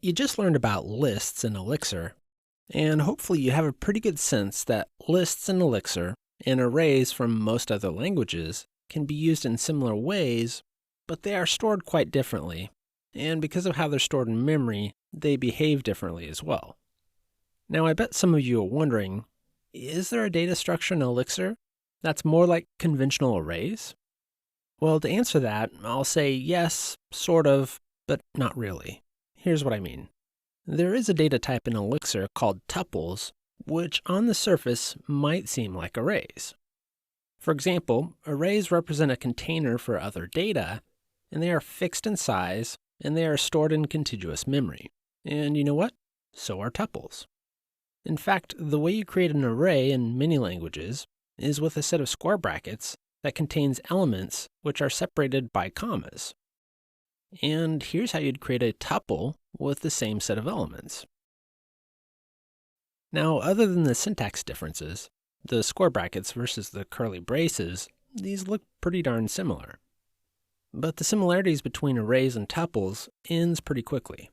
You just learned about lists in Elixir, and hopefully you have a pretty good sense that lists in Elixir and arrays from most other languages can be used in similar ways, but they are stored quite differently, and because of how they're stored in memory, they behave differently as well. Now, I bet some of you are wondering, is there a data structure in Elixir that's more like conventional arrays? Well, to answer that, I'll say yes, sort of, but not really. Here's what I mean. There is a data type in Elixir called Tuples, which on the surface might seem like arrays. For example, arrays represent a container for other data, and they are fixed in size, and they are stored in contiguous memory. And you know what? So are tuples. In fact, the way you create an array in many languages is with a set of square brackets that contains elements which are separated by commas. And here's how you'd create a tuple with the same set of elements. Now, other than the syntax differences, the square brackets versus the curly braces, these look pretty darn similar. But the similarities between arrays and tuples ends pretty quickly.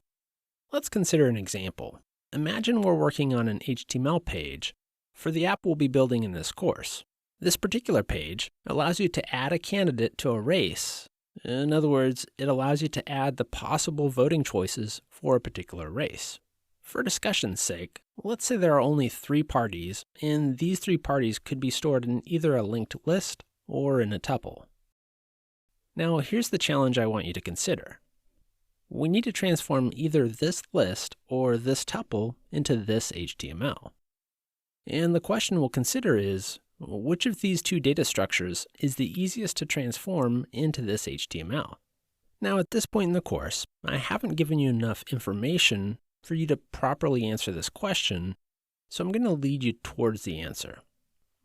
Let's consider an example. Imagine we're working on an HTML page for the app we'll be building in this course. This particular page allows you to add a candidate to a race. In other words, it allows you to add the possible voting choices for a particular race. For discussion's sake, let's say there are only 3 parties, and these 3 parties could be stored in either a linked list or in a tuple. Now, here's the challenge I want you to consider. We need to transform either this list or this tuple into this HTML. And the question we'll consider is, which of these 2 data structures is the easiest to transform into this HTML? Now, at this point in the course, I haven't given you enough information for you to properly answer this question, so I'm going to lead you towards the answer.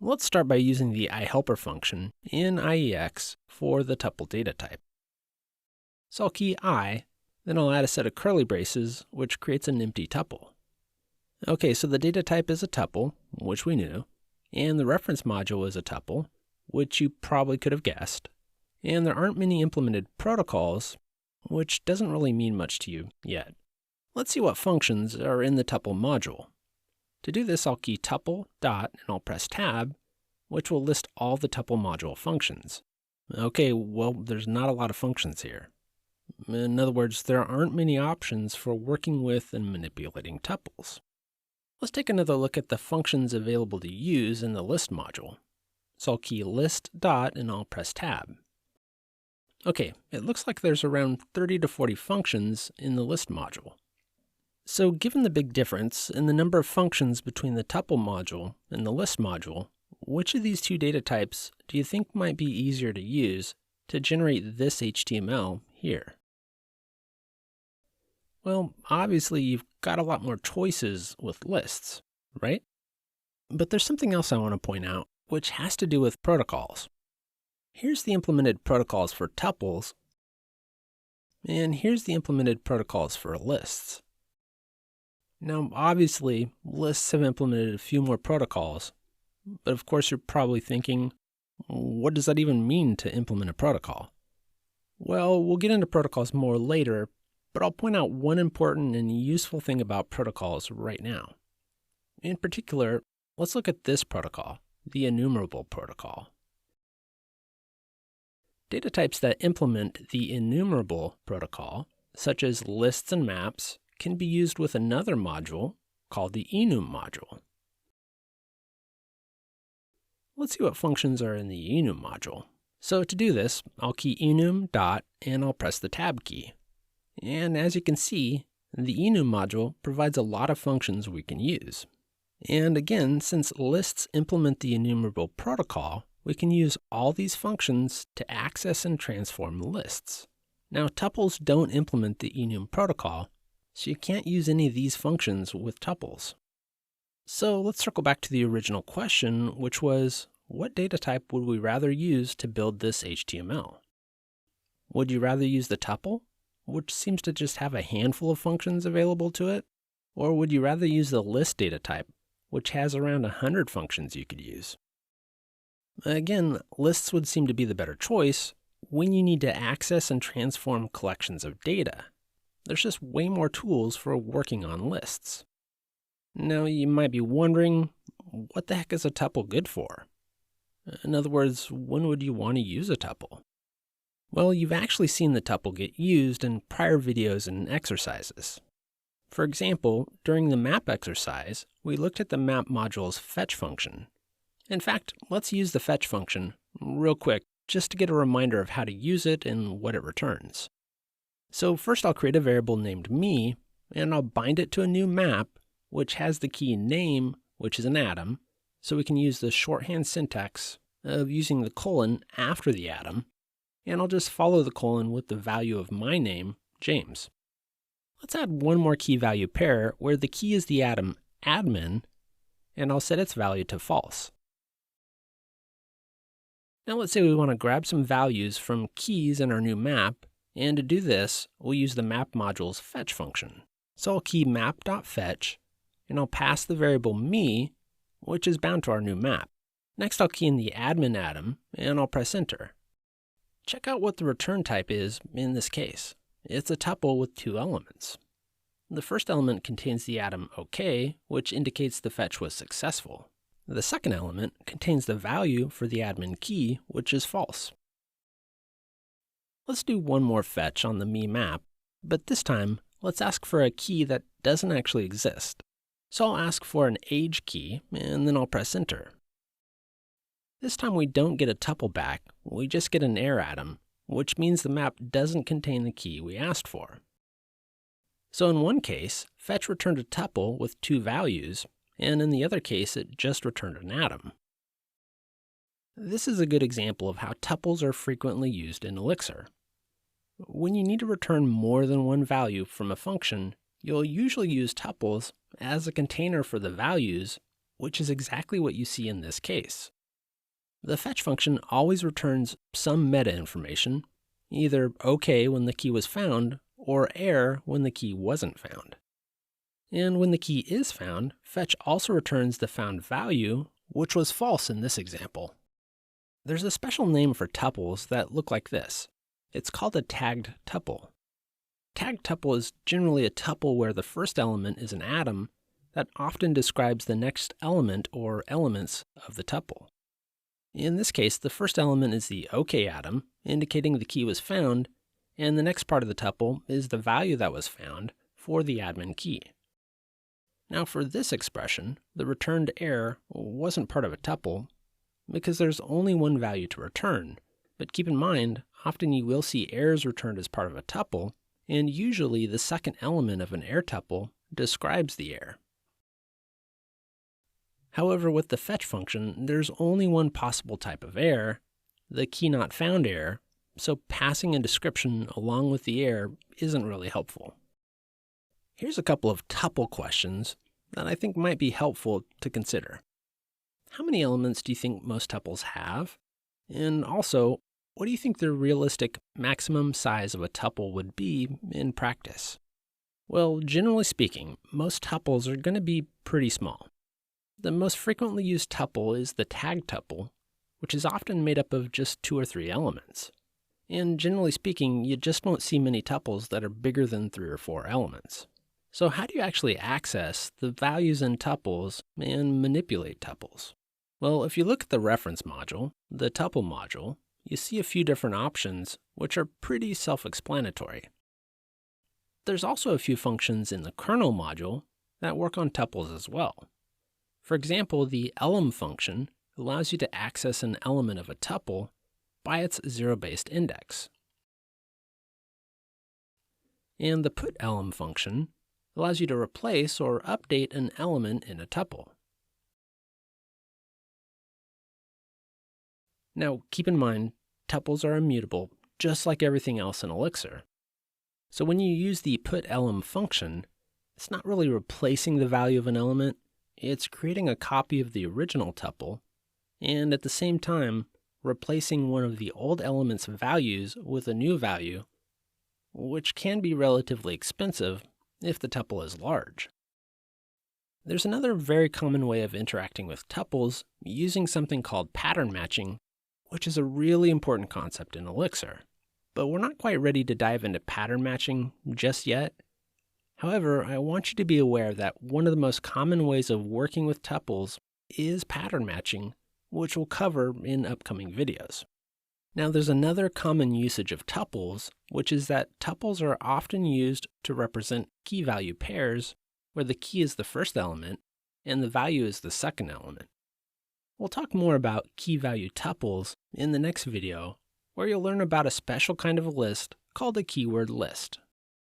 Let's start by using the iHelper function in IEX for the tuple data type. So I'll key I, then I'll add a set of curly braces, which creates an empty tuple. Okay, so the data type is a tuple, which we knew, and the reference module is a tuple, which you probably could have guessed, and there aren't many implemented protocols, which doesn't really mean much to you yet. Let's see what functions are in the tuple module. To do this, I'll key tuple dot and I'll press tab, which will list all the tuple module functions. Okay, well, there's not a lot of functions here. In other words, there aren't many options for working with and manipulating tuples. Let's take another look at the functions available to use in the list module. So I'll key list dot and I'll press tab. Okay, it looks like there's around 30 to 40 functions in the list module. So given the big difference in the number of functions between the tuple module and the list module, which of these 2 data types do you think might be easier to use to generate this HTML here? Well, obviously you've got a lot more choices with lists, right? But there's something else I want to point out, which has to do with protocols. Here's the implemented protocols for tuples, and here's the implemented protocols for lists. Now, obviously, lists have implemented a few more protocols, but of course you're probably thinking, what does that even mean to implement a protocol? Well, we'll get into protocols more later, but I'll point out one important and useful thing about protocols right now. In particular, let's look at this protocol, the enumerable protocol. Data types that implement the enumerable protocol, such as lists and maps, can be used with another module called the enum module. Let's see what functions are in the enum module. So to do this, I'll key enum dot and I'll press the tab key. And as you can see, the enum module provides a lot of functions we can use. And again, since lists implement the enumerable protocol, we can use all these functions to access and transform lists. Now, tuples don't implement the enum protocol, so you can't use any of these functions with tuples. So let's circle back to the original question, which was, what data type would we rather use to build this HTML? Would you rather use the tuple, which seems to just have a handful of functions available to it? Or would you rather use the list data type, which has around 100 functions you could use? Again, lists would seem to be the better choice when you need to access and transform collections of data. There's just way more tools for working on lists. Now you might be wondering, what the heck is a tuple good for? In other words, when would you want to use a tuple? Well, you've actually seen the tuple get used in prior videos and exercises. For example, during the map exercise, we looked at the map module's fetch function. In fact, let's use the fetch function real quick just to get a reminder of how to use it and what it returns. So first I'll create a variable named me, and I'll bind it to a new map, which has the key name, which is an atom, so we can use the shorthand syntax of using the colon after the atom, and I'll just follow the colon with the value of my name, James. Let's add one more key value pair where the key is the atom admin, and I'll set its value to false. Now let's say we want to grab some values from keys in our new map, and to do this, we'll use the map module's fetch function. So I'll key map.fetch, and I'll pass the variable me, which is bound to our new map. Next I'll key in the admin atom, and I'll press enter. Check out what the return type is in this case. It's a tuple with two elements. The first element contains the atom OK, which indicates the fetch was successful. The second element contains the value for the admin key, which is false. Let's do one more fetch on the me map, but this time let's ask for a key that doesn't actually exist. So I'll ask for an age key, and then I'll press enter. This time we don't get a tuple back, we just get an error atom, which means the map doesn't contain the key we asked for. So in one case, fetch returned a tuple with two values, and in the other case it just returned an atom. This is a good example of how tuples are frequently used in Elixir. When you need to return more than one value from a function, you'll usually use tuples as a container for the values, which is exactly what you see in this case. The fetch function always returns some meta information, either OK when the key was found, or error when the key wasn't found. And when the key is found, fetch also returns the found value, which was false in this example. There's a special name for tuples that look like this. It's called a tagged tuple. Tagged tuple is generally a tuple where the first element is an atom that often describes the next element or elements of the tuple. In this case, the first element is the OK atom, indicating the key was found, and the next part of the tuple is the value that was found for the admin key. Now for this expression, the returned error wasn't part of a tuple because there's only one value to return, but keep in mind, often you will see errors returned as part of a tuple, and usually the second element of an error tuple describes the error. However, with the fetch function, there's only one possible type of error, the key not found error, so passing a description along with the error isn't really helpful. Here's a couple of tuple questions that I think might be helpful to consider. How many elements do you think most tuples have? And also, what do you think the realistic maximum size of a tuple would be in practice? Well, generally speaking, most tuples are going to be pretty small. The most frequently used tuple is the tagged tuple, which is often made up of just 2 or 3 elements. And generally speaking, you just won't see many tuples that are bigger than 3 or 4 elements. So how do you actually access the values in tuples and manipulate tuples? Well, if you look at the reference module, the tuple module, you see a few different options which are pretty self-explanatory. There's also a few functions in the kernel module that work on tuples as well. For example, the elem function allows you to access an element of a tuple by its zero-based index. And the putElem function allows you to replace or update an element in a tuple. Now, keep in mind, tuples are immutable, just like everything else in Elixir. So when you use the putElem function, it's not really replacing the value of an element, it's creating a copy of the original tuple, and at the same time, replacing one of the old element's values with a new value, which can be relatively expensive if the tuple is large. There's another very common way of interacting with tuples using something called pattern matching, which is a really important concept in Elixir. but we're not quite ready to dive into pattern matching just yet. However, I want you to be aware that one of the most common ways of working with tuples is pattern matching, which we'll cover in upcoming videos. Now, there's another common usage of tuples, which is that tuples are often used to represent key value pairs, where the key is the first element and the value is the second element. We'll talk more about key value tuples in the next video, where you'll learn about a special kind of a list called a keyword list.